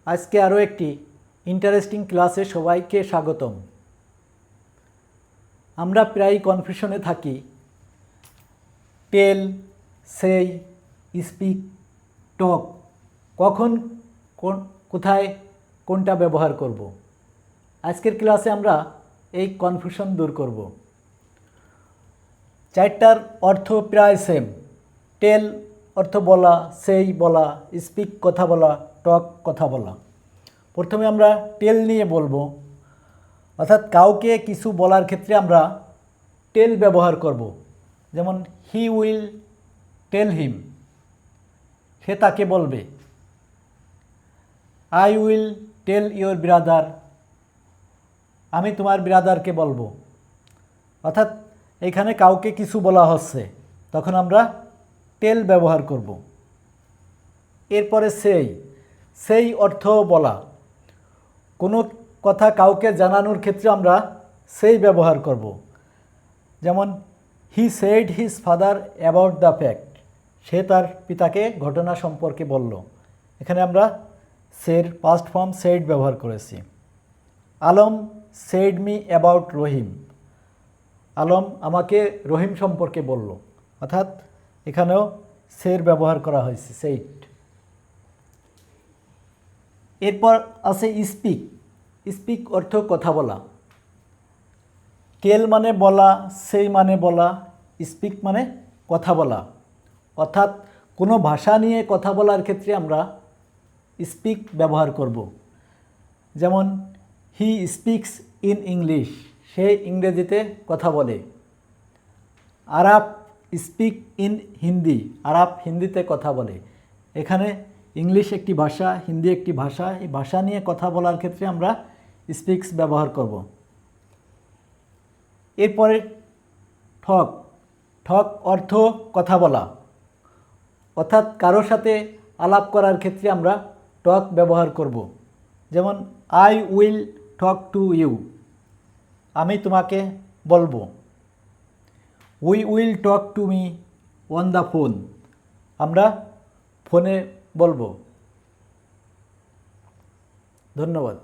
আজকে আরও একটি ইন্টারেস্টিং ক্লাসে সবাইকে স্বাগতম। আমরা প্রায় কনফিউশনে থাকি টেল, সেই, স্পিক, টক কখন কোথায় কোনটা ব্যবহার করব। আজকের ক্লাসে আমরা এই কনফিউশন দূর করব। চারটার অর্থ প্রায় সেম। টেল অর্থ বলা, সেই বলা, স্পিক কথা বলা, টক কথা বলা। প্রথমে আমরা টেল নিয়ে বলবো, অর্থাৎ কাউকে কিছু বলার ক্ষেত্রে আমরা টেল ব্যবহার করব। যেমন হি উইল টেল হিম, সে তাকে বলবে। I will tell your brother, আমি তোমার ব্রাদারকে বলবো। অর্থাৎ এখানে কাউকে কিছু বলা হচ্ছে, তখন আমরা টেল ব্যবহার করব। এরপরে সেই অর্থ বলা, কোনো কথা কাউকে জানানোর ক্ষেত্রে আমরা সেই ব্যবহার করব। যেমন he said his father about the fact, সে তার পিতাকে ঘটনা সম্পর্কে বলল। এখানে আমরা সের পাস্ট ফর্ম সেড ব্যবহার করেছি। আলম সেড মি অ্যাবাউট রহিম, আলম আমাকে রহিম সম্পর্কে বলল। অর্থাৎ এখানেও সের ব্যবহার করা হয়েছে, সেইড। এরপর আছে স্পিক। স্পিক অর্থ কথা বলা। টেল মানে বলা, সেই মানে বলা, স্পিক মানে কথা বলা। অর্থাৎ কোনো ভাষা নিয়ে কথা বলার ক্ষেত্রে আমরা স্পিক ব্যবহার করব। যেমন হি স্পিক্স ইন ইংলিশ, সে ইংরেজিতে কথা বলে। আরাফ স্পিক ইন হিন্দি, আরাফ হিন্দিতে কথা বলে। এখানে ইংলিশ একটি ভাষা, হিন্দি একটি ভাষা, এই ভাষা নিয়ে কথা বলার ক্ষেত্রে আমরা স্পিক্স ব্যবহার করব। এরপরে ঠক অর্থ কথা বলা। অর্থাৎ কারোর সাথে আলাপ করার ক্ষেত্রে আমরা টক ব্যবহার করব। যেমন I will talk to you, আমি তোমাকে বলবো। We will talk to me on the phone, আমরা ফোনে বলবো। ধন্যবাদ।